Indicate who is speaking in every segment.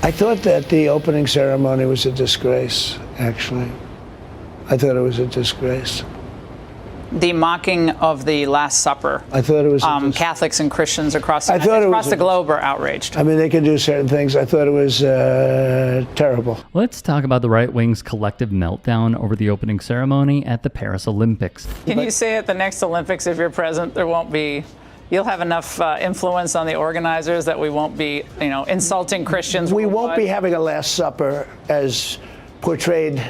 Speaker 1: I thought that the opening ceremony was a disgrace, actually. I thought it was a disgrace.
Speaker 2: The mocking of the Last Supper.
Speaker 1: I thought it was
Speaker 2: Catholics and Christians across the globe are outraged.
Speaker 1: I mean, they can do certain things. I thought it was terrible.
Speaker 3: Let's talk about the right wing's collective meltdown over the opening ceremony at the Paris Olympics.
Speaker 2: Can you say at the next Olympics, if you're present, you'll have enough influence on the organizers that we won't be, insulting Christians?
Speaker 1: We won't be having a Last Supper as portrayed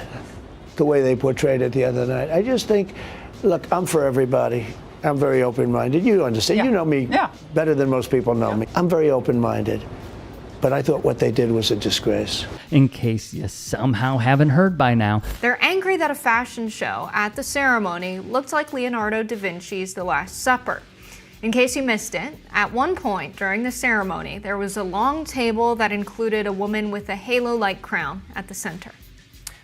Speaker 1: the way they portrayed it the other night. I just think, look, I'm for everybody. I'm very open-minded. You understand. Yeah. You know me better than most people know me. I'm very open-minded. But I thought what they did was a disgrace.
Speaker 3: In case you somehow haven't heard by now,
Speaker 4: they're angry that a fashion show at the ceremony looked like Leonardo da Vinci's The Last Supper. In case you missed it, at one point during the ceremony, there was a long table that included a woman with a halo-like crown at the center.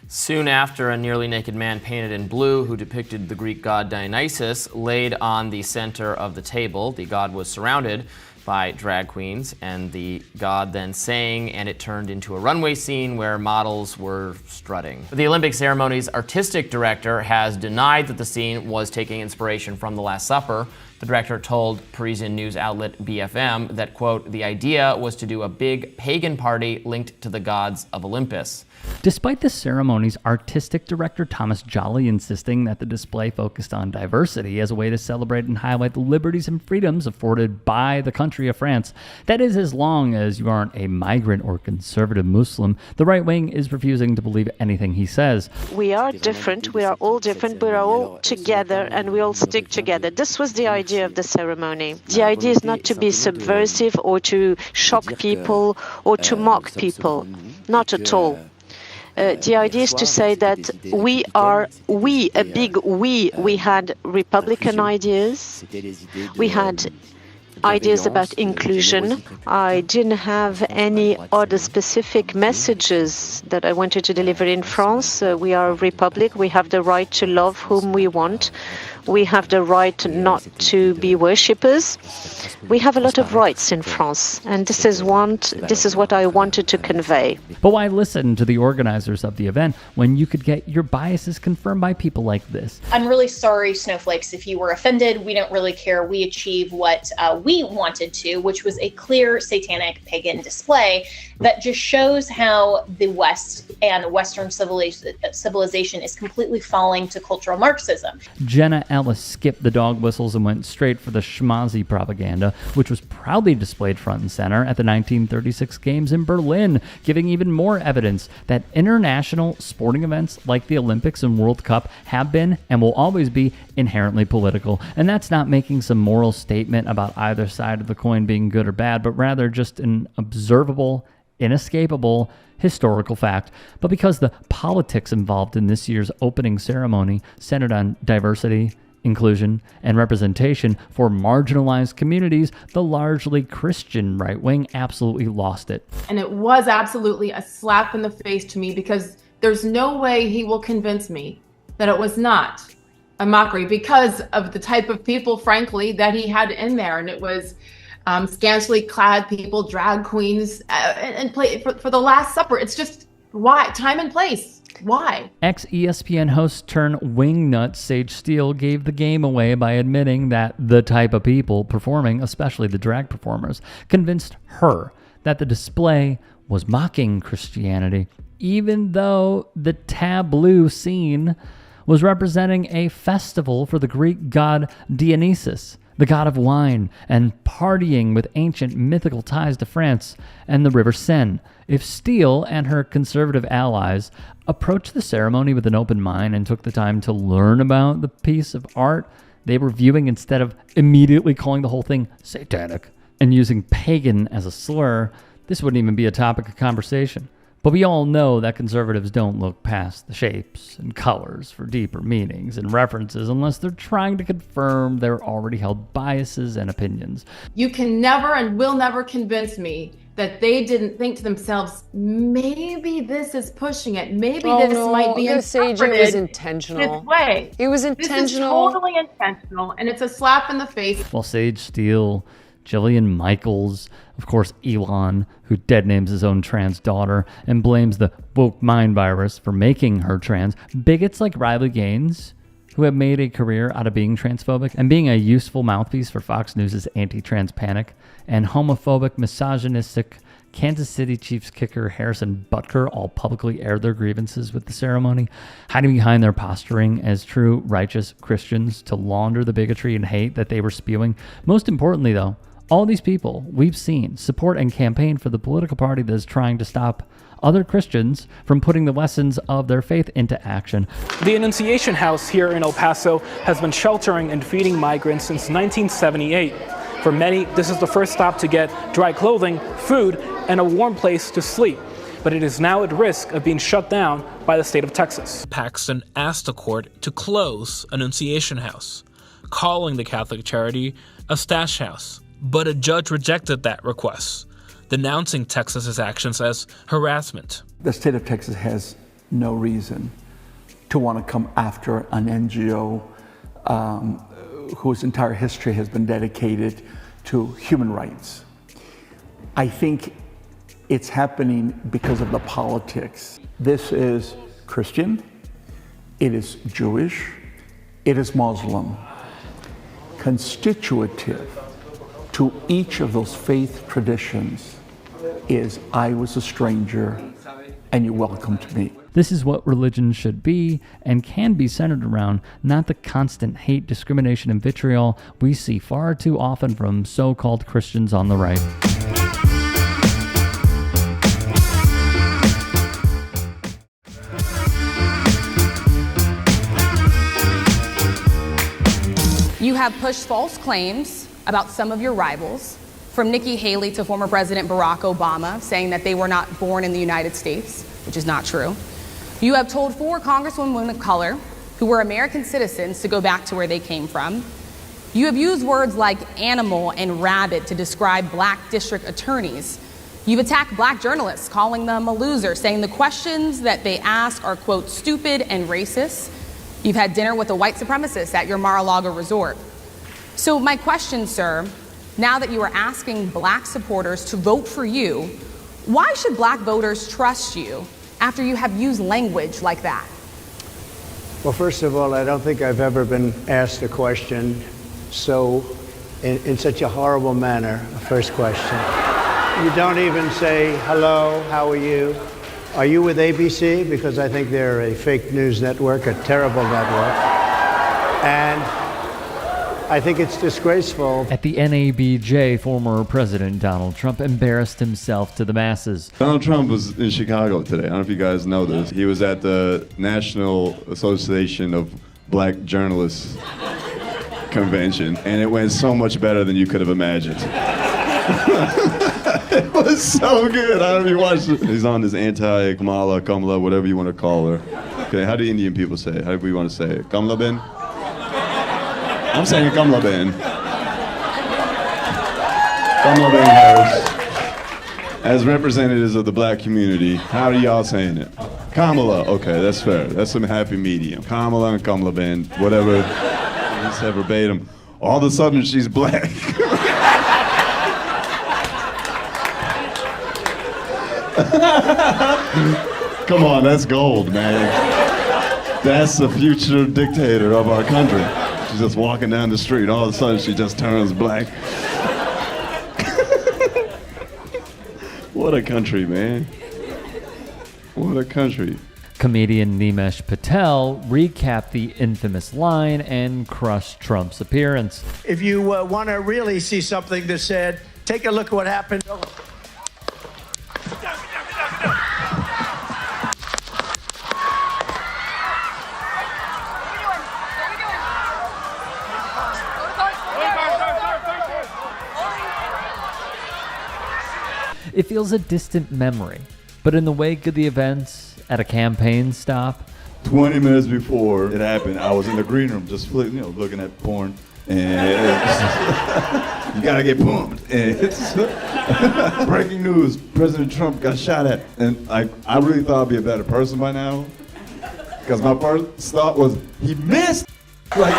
Speaker 5: Soon after, a nearly naked man painted in blue who depicted the Greek god Dionysus laid on the center of the table. The god was surrounded by drag queens, and the god then sang, and it turned into a runway scene where models were strutting. The Olympic ceremony's artistic director has denied that the scene was taking inspiration from the Last Supper. The director told Parisian news outlet BFM that, quote, the idea was to do a big pagan party linked to the gods of Olympus.
Speaker 3: Despite the ceremony's artistic director Thomas Joly insisting that the display focused on diversity as a way to celebrate and highlight the liberties and freedoms afforded by the country of France, that is, as long as you aren't a migrant or conservative Muslim, the right wing is refusing to believe anything he says.
Speaker 6: We are different, we are all different, but we are all together and we all stick together. This was the idea of the ceremony. The idea is not to be subversive or to shock people or to mock people, not at all. The idea is to say that we, a big we. We had Republican ideas. We had ideas about inclusion. I didn't have any other specific messages that I wanted to deliver in France. We are a republic. We have the right to love whom we want. We have the right not to be worshippers. We have a lot of rights in France, and this is what I wanted to convey.
Speaker 3: But why listen to the organizers of the event when you could get your biases confirmed by people like this?
Speaker 7: I'm really sorry, snowflakes, if you were offended. We don't really care. We achieved what we wanted to, which was a clear satanic pagan display that just shows how the West and Western civilization is completely falling to cultural Marxism.
Speaker 3: Jenna Ellis skipped the dog whistles and went straight for the schmozzy propaganda, which was proudly displayed front and center at the 1936 Games in Berlin, giving even more evidence that international sporting events like the Olympics and World Cup have been and will always be inherently political. And that's not making some moral statement about either side of the coin being good or bad, but rather just an observable, inescapable historical fact. But because the politics involved in this year's opening ceremony centered on diversity, inclusion, and representation for marginalized communities, the largely Christian right wing absolutely lost it.
Speaker 8: And it was absolutely a slap in the face to me, because there's no way he will convince me that it was not a mockery, because of the type of people, frankly, that he had in there. And it was scantily clad people, drag queens, and play for the Last Supper. It's just, why? Time and place. Why?
Speaker 3: Ex-ESPN host turned wingnut Sage Steele gave the game away by admitting that the type of people performing, especially the drag performers, convinced her that the display was mocking Christianity, even though the tableau scene was representing a festival for the Greek god Dionysus, the god of wine, and partying with ancient mythical ties to France and the River Seine. If Steele and her conservative allies approached the ceremony with an open mind and took the time to learn about the piece of art they were viewing instead of immediately calling the whole thing satanic and using pagan as a slur, this wouldn't even be a topic of conversation. But we all know that conservatives don't look past the shapes and colors for deeper meanings and references unless they're trying to confirm their already held biases and opinions.
Speaker 8: You can never and will never convince me that they didn't think to themselves, maybe this is pushing it. Maybe this might be interpreted.
Speaker 9: It was intentional.
Speaker 8: This way.
Speaker 9: It was intentional.
Speaker 8: This is totally intentional, and it's a slap in the face.
Speaker 3: While Sage Steele Jillian Michaels, of course Elon, who dead names his own trans daughter and blames the woke mind virus for making her trans, bigots like Riley Gaines, who have made a career out of being transphobic and being a useful mouthpiece for Fox News' anti-trans panic, and homophobic, misogynistic Kansas City Chiefs kicker Harrison Butker all publicly aired their grievances with the ceremony, hiding behind their posturing as true righteous Christians to launder the bigotry and hate that they were spewing. Most importantly, though, all these people we've seen support and campaign for the political party that is trying to stop other Christians from putting the lessons of their faith into action.
Speaker 9: The Annunciation House here in El Paso has been sheltering and feeding migrants since 1978. For many, this is the first stop to get dry clothing, food, and a warm place to sleep. But it is now at risk of being shut down by the state of Texas.
Speaker 10: Paxton asked the court to close Annunciation House, calling the Catholic charity a stash house. But a judge rejected that request, denouncing Texas's actions as harassment.
Speaker 11: The state of Texas has no reason to want to come after an NGO whose entire history has been dedicated to human rights. I think it's happening because of the politics. This is Christian, it is Jewish, it is Muslim. Constitutive to each of those faith traditions is, I was a stranger and you welcomed me.
Speaker 3: This is what religion should be and can be centered around, not the constant hate, discrimination, and vitriol we see far too often from so-called Christians on the right.
Speaker 12: You have pushed false claims about some of your rivals, from Nikki Haley to former President Barack Obama, saying that they were not born in the United States, which is not true. You have told 4 congresswomen of color who were American citizens to go back to where they came from. You have used words like animal and rabid to describe black district attorneys. You've attacked black journalists, calling them a loser, saying the questions that they ask are, quote, stupid and racist. You've had dinner with a white supremacist at your Mar-a-Lago resort. So my question, sir, now that you are asking black supporters to vote for you, why should black voters trust you after you have used language like that?
Speaker 1: Well, first of all, I don't think I've ever been asked a question in such a horrible manner. First question. You don't even say, hello, how are you? Are you with ABC? Because I think they're a fake news network, a terrible network. And I think it's disgraceful.
Speaker 3: At the NABJ, former President Donald Trump embarrassed himself to the masses.
Speaker 13: Donald Trump was in Chicago today. I don't know if you guys know this. He was at the National Association of Black Journalists convention, and it went so much better than you could have imagined. It was so good. I don't know if you watched it. He's on this anti-Kamala, whatever you want to call her. Okay, how do Indian people say it? How do we want to say it? Kamala Ben? I'm saying Kamala Ben. Kamala Ben Harris. As representatives of the black community, how are y'all saying it? Kamala. Okay, that's fair. That's some happy medium. Kamala and Kamala Ben, whatever. He said verbatim. All of a sudden, she's black. Come on, that's gold, man. That's the future dictator of our country. She's just walking down the street, all of a sudden she just turns black. What a country, man. What a country.
Speaker 3: Comedian Nimesh Patel recapped the infamous line and crushed Trump's appearance.
Speaker 1: If you want to really see something that's said, take a look at what happened.
Speaker 3: It feels a distant memory, but in the wake of the events at a campaign stop,
Speaker 13: 20 minutes before it happened, I was in the green room just looking at porn, and you gotta get pumped. And it's breaking news: President Trump got shot at, and I really thought I'd be a better person by now, because my first thought was he missed. Like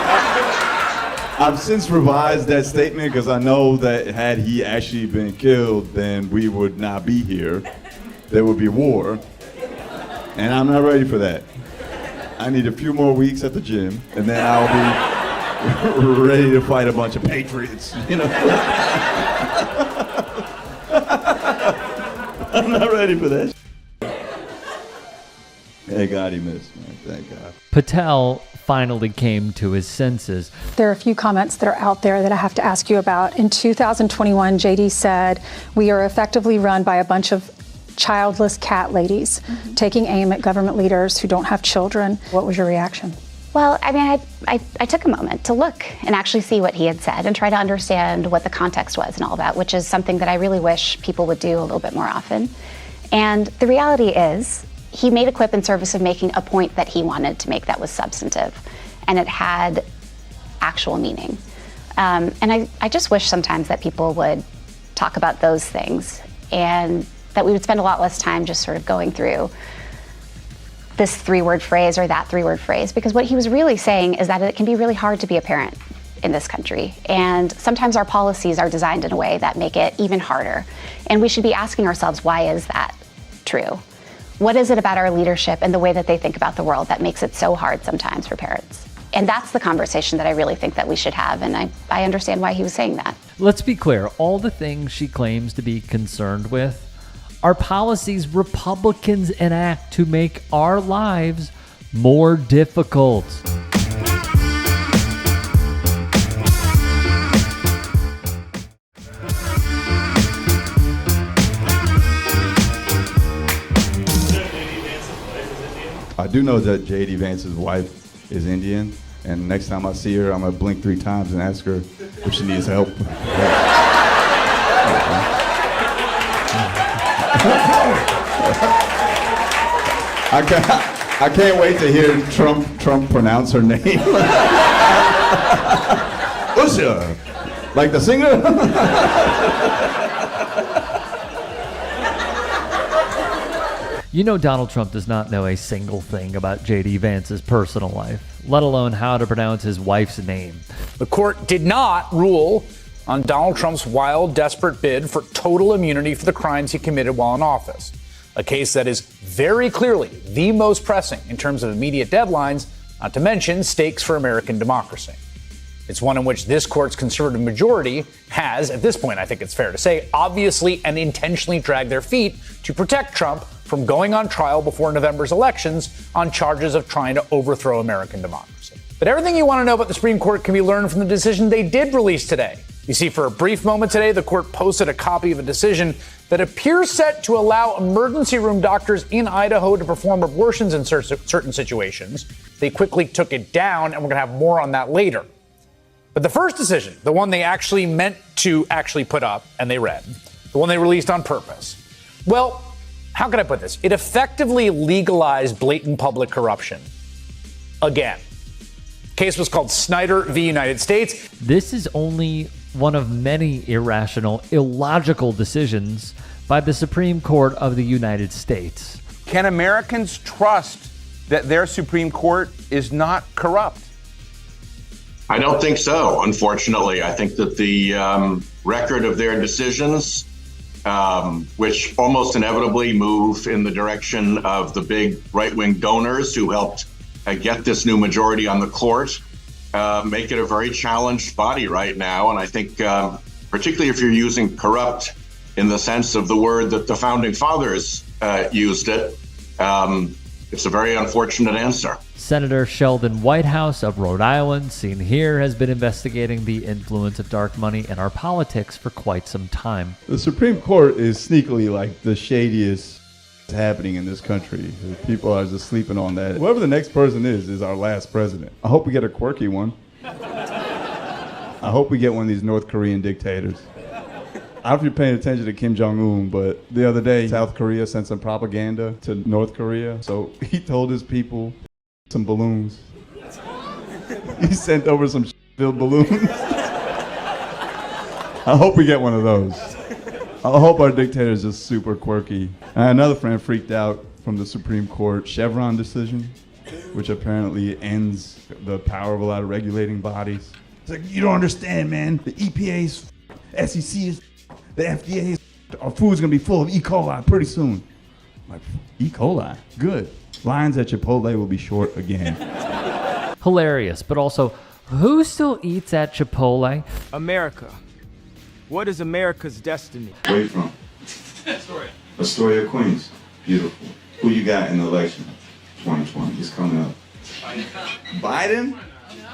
Speaker 13: I've since revised that statement because I know that had he actually been killed, then we would not be here. There would be war. And I'm not ready for that. I need a few more weeks at the gym, and then I'll be ready to fight a bunch of patriots, you know? I'm not ready for that. Thank God he missed, man. Thank God.
Speaker 3: Patel finally came to his senses.
Speaker 14: There are a few comments that are out there that I have to ask you about. In 2021, JD said, "We are effectively run by a bunch of childless cat ladies taking aim at government leaders who don't have children." What was your reaction?
Speaker 15: Well, I mean, I took a moment to look and actually see what he had said and try to understand what the context was and all that, which is something that I really wish people would do a little bit more often. And the reality is, he made a quip in service of making a point that he wanted to make that was substantive, and it had actual meaning. And I just wish sometimes that people would talk about those things, and that we would spend a lot less time just sort of going through this 3-word phrase or that 3-word phrase, because what he was really saying is that it can be really hard to be a parent in this country. And sometimes our policies are designed in a way that make it even harder. And we should be asking ourselves, why is that true? What is it about our leadership and the way that they think about the world that makes it so hard sometimes for parents? And that's the conversation that I really think that we should have, and I understand why he was saying that.
Speaker 3: Let's be clear, all the things she claims to be concerned with are policies Republicans enact to make our lives more difficult.
Speaker 13: I do know that J.D. Vance's wife is Indian, and next time I see her, I'm gonna blink 3 times and ask her if she needs help. I can't wait to hear Trump pronounce her name. Usha, like the singer.
Speaker 3: You know Donald Trump does not know a single thing about J.D. Vance's personal life, let alone how to pronounce his wife's name.
Speaker 16: The court did not rule on Donald Trump's wild, desperate bid for total immunity for the crimes he committed while in office, a case that is very clearly the most pressing in terms of immediate deadlines, not to mention stakes for American democracy. It's one in which this court's conservative majority has, at this point I think it's fair to say, obviously and intentionally dragged their feet to protect Trump from going on trial before November's elections on charges of trying to overthrow American democracy. But everything you want to know about the Supreme Court can be learned from the decision they did release today. You see, for a brief moment today, the court posted a copy of a decision that appears set to allow emergency room doctors in Idaho to perform abortions in certain situations. They quickly took it down, and we're going to have more on that later. But the first decision, the one they actually meant to actually put up, and they read, the one they released on purpose, well, how can I put this? It effectively legalized blatant public corruption. Again. Case was called Snyder v. United States.
Speaker 3: This is only one of many irrational, illogical decisions by the Supreme Court of the United States.
Speaker 17: Can Americans trust that their Supreme Court is not corrupt?
Speaker 18: I don't think so, unfortunately. I think that the record of their decisions, which almost inevitably move in the direction of the big right-wing donors who helped get this new majority on the court, make it a very challenged body right now. And I think particularly if you're using corrupt in the sense of the word that the founding fathers used it, it's a very unfortunate answer.
Speaker 3: Senator Sheldon Whitehouse of Rhode Island, seen here, has been investigating the influence of dark money in our politics for quite some time.
Speaker 13: The Supreme Court is sneakily like the shadiest happening in this country. People are just sleeping on that. Whoever the next person is our last president. I hope we get a quirky one. I hope we get one of these North Korean dictators. I don't know if you're paying attention to Kim Jong-un, but the other day, South Korea sent some propaganda to North Korea. So he told his people some balloons. He sent over some filled balloons. I hope we get one of those. I hope our dictator is just super quirky. Another friend freaked out from the Supreme Court Chevron decision, which apparently ends the power of a lot of regulating bodies.
Speaker 19: It's like, you don't understand, man. The EPA's, SEC, the FDA, our food's gonna be full of E. coli pretty soon. I'm like, E. coli? Good. Lines at Chipotle will be short again.
Speaker 3: Hilarious, but also, who still eats at Chipotle?
Speaker 20: America. What is America's destiny?
Speaker 13: Where you from? Astoria. Astoria, Queens. Beautiful. Who you got in the election? 2020 is coming up. Biden?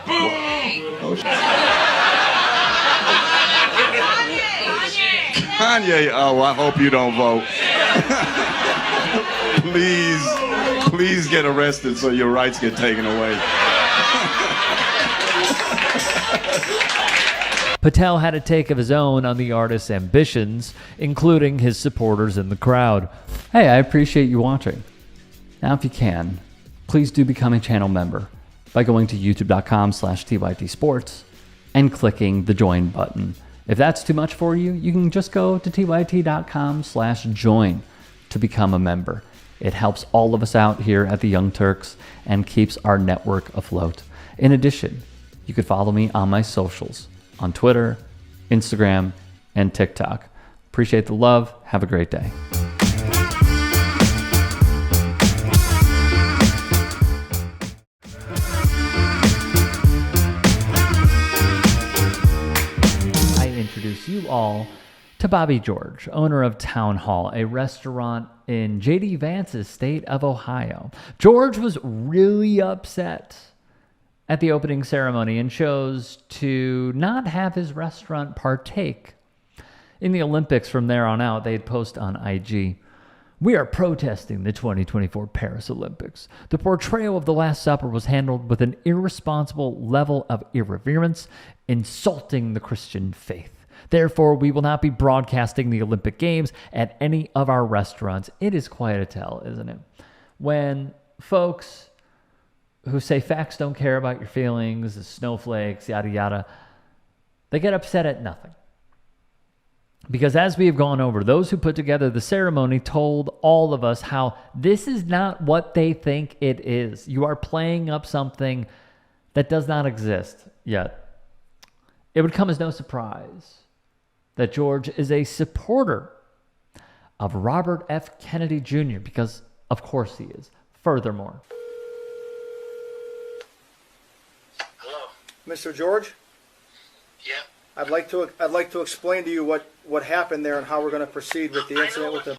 Speaker 13: Oh, Kanye. Oh, I hope you don't vote. Please get arrested so your rights get taken away.
Speaker 3: Patel had a take of his own on the artist's ambitions, including his supporters in the crowd. Hey, I appreciate you watching. Now, if you can, please do become a channel member by going to youtube.com/tytsports and clicking the join button. If that's too much for you, you can just go to tyt.com/join to become a member. It helps all of us out here at the Young Turks and keeps our network afloat. In addition, you could follow me on my socials on Twitter, Instagram, and TikTok. Appreciate the love. Have a great day. I introduce you all to Bobby George, owner of Town Hall, a restaurant in J.D. Vance's state of Ohio. George was really upset at the opening ceremony and chose to not have his restaurant partake in the Olympics. From there on out, they'd post on IG, "We are protesting the 2024 Paris Olympics. The portrayal of the Last Supper was handled with an irresponsible level of irreverence, insulting the Christian faith. Therefore, we will not be broadcasting the Olympic Games at any of our restaurants." It is quite a tell, isn't it? When folks who say facts don't care about your feelings, the snowflakes, yada, yada, they get upset at nothing. Because as we have gone over, those who put together the ceremony told all of us how this is not what they think it is. You are playing up something that does not exist yet. It would come as no surprise that George is a supporter of Robert F. Kennedy Jr., because of course he is. Furthermore,
Speaker 21: Mr. George? Yeah. I'd like to explain to you what happened there and how we're going to proceed with the incident with the.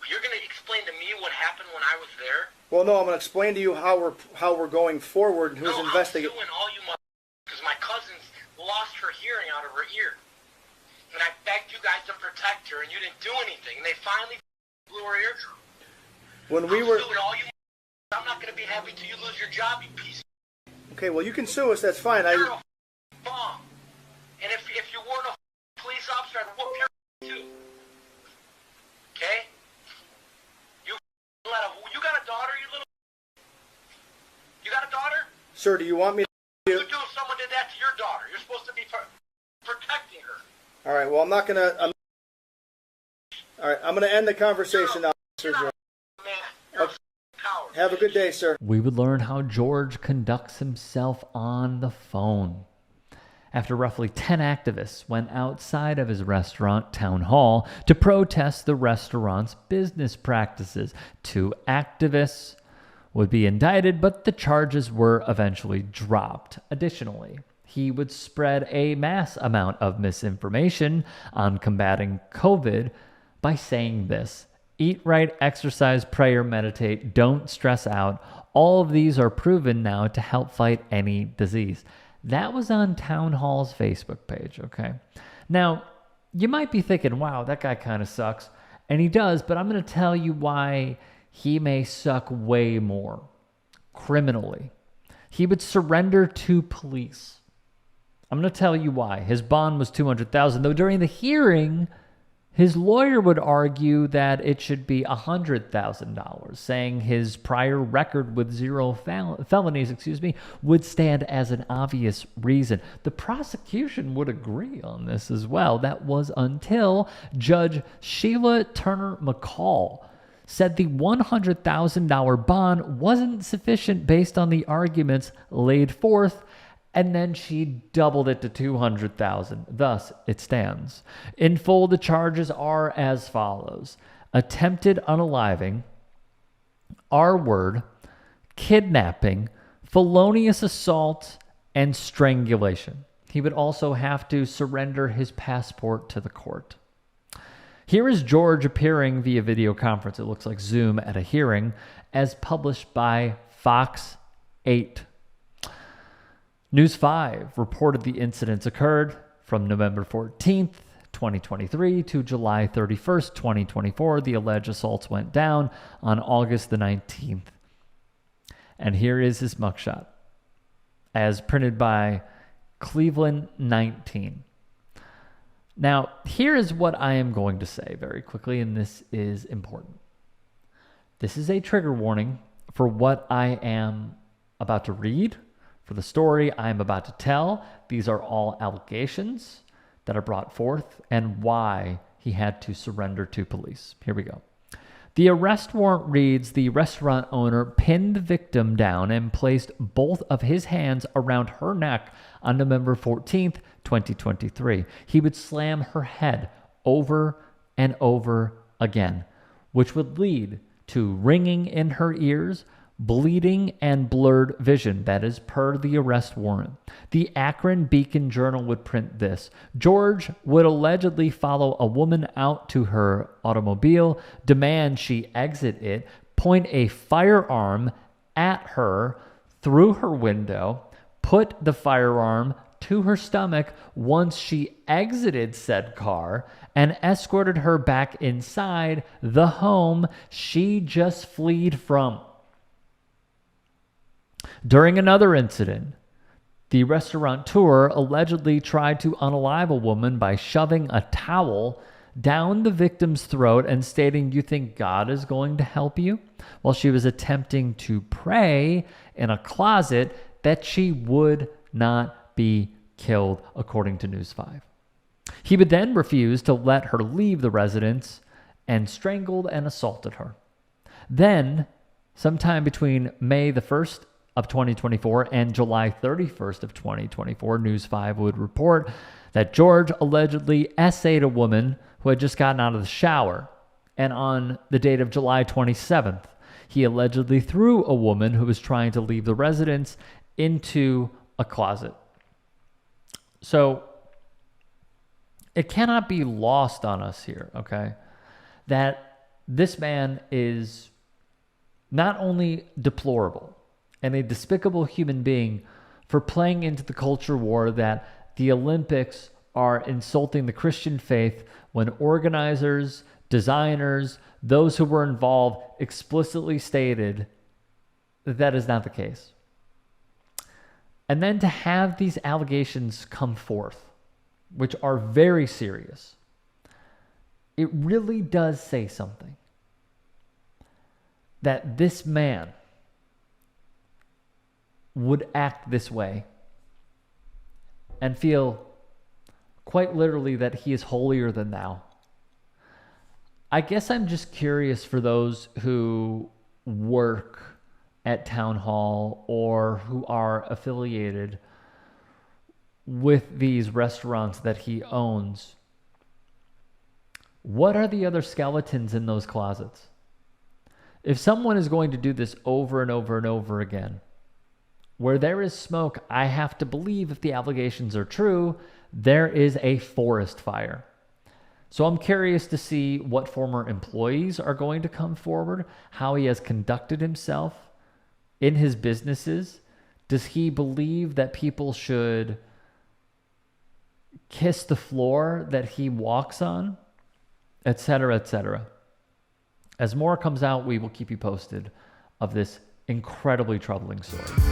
Speaker 22: You're going to explain to me what happened when I was there?
Speaker 21: Well, no, I'm going to explain to you how we're going forward and who's investigating.
Speaker 22: I'm suing all you because my cousin's lost her hearing out of her ear, and I begged you guys to protect her, and you didn't do anything, and they finally blew her eardrum.
Speaker 21: When we were.
Speaker 22: Suing all you. I'm not going to be happy till you lose your job, you piece.
Speaker 21: Okay, well, you can sue us. That's fine.
Speaker 22: You're a bomb. And if you weren't a police officer, I'd whoop your too. Okay? You got a daughter, you little. You got a daughter?
Speaker 21: Sir, do you want me to?
Speaker 22: What would you do if someone did that to your daughter? You're supposed to be protecting her.
Speaker 21: All right. Well, I'm not gonna. All right. I'm gonna end the conversation now, Sir George. Okay. Have a good day, sir.
Speaker 3: we would learn how George conducts himself on the phone. After roughly 10 activists went outside of his restaurant, Town Hall, to protest the restaurant's business practices. 2 activists would be indicted, but the charges were eventually dropped. Additionally, he would spread a mass amount of misinformation on combating COVID by saying this: eat right, exercise, prayer, meditate, don't stress out. All of these are proven now to help fight any disease. That was on Town Hall's Facebook page, okay? Now, you might be thinking, wow, that guy kind of sucks. And he does, but I'm going to tell you why he may suck way more. Criminally. He would surrender to police. I'm going to tell you why. His bond was $200,000, though during the hearing, his lawyer would argue that it should be $100,000, saying his prior record with 0 felonies, would stand as an obvious reason. The prosecution would agree on this as well. That was until Judge Sheila Turner McCall said the $100,000 bond wasn't sufficient based on the arguments laid forth and then she doubled it to 200,000. Thus, it stands. In full, the charges are as follows: attempted unaliving, R-word, kidnapping, felonious assault, and strangulation. He would also have to surrender his passport to the court. Here is George appearing via video conference, it looks like Zoom, at a hearing, as published by Fox 8. News 5 reported the incidents occurred from November 14th, 2023 to July 31st, 2024. The alleged assaults went down on August the 19th. And here is his mugshot, as printed by Cleveland 19. Now, here is what I am going to say very quickly, and this is important. This is a trigger warning for what I am about to read, for the story I am about to tell. These are all allegations that are brought forth and why he had to surrender to police. Here we go. The arrest warrant reads, the restaurant owner pinned the victim down and placed both of his hands around her neck on November 14th, 2023. He would slam her head over and over again, which would lead to ringing in her ears, bleeding, and blurred vision. That is per the arrest warrant. The Akron Beacon Journal would print this: George would allegedly follow a woman out to her automobile, demand she exit it, point a firearm at her through her window, put the firearm to her stomach once she exited said car, and escorted her back inside the home she just fled from. During another incident, the restaurateur allegedly tried to unalive a woman by shoving a towel down the victim's throat and stating, "You think God is going to help you?" while she was attempting to pray in a closet that she would not be killed, according to News 5. He would then refuse to let her leave the residence and strangled and assaulted her. Then, sometime between May the 1st of 2024 and July 31st of 2024, News 5 would report that George allegedly essayed a woman who had just gotten out of the shower. And on the date of July 27th, he allegedly threw a woman who was trying to leave the residence into a closet. So it cannot be lost on us here, okay, that this man is not only deplorable and a despicable human being for playing into the culture war that the Olympics are insulting the Christian faith when organizers, designers, those who were involved explicitly stated that that is not the case. And then to have these allegations come forth, which are very serious, it really does say something. That this man would act this way and feel quite literally that he is holier than thou. I guess I'm just curious for those who work at Town Hall or who are affiliated with these restaurants that he owns. What are the other skeletons in those closets? If someone is going to do this over and over and over again, where there is smoke, I have to believe, if the allegations are true, there is a forest fire. So I'm curious to see what former employees are going to come forward, how he has conducted himself in his businesses. Does he believe that people should kiss the floor that he walks on, etc., etc.? As more comes out, we will keep you posted of this incredibly troubling story.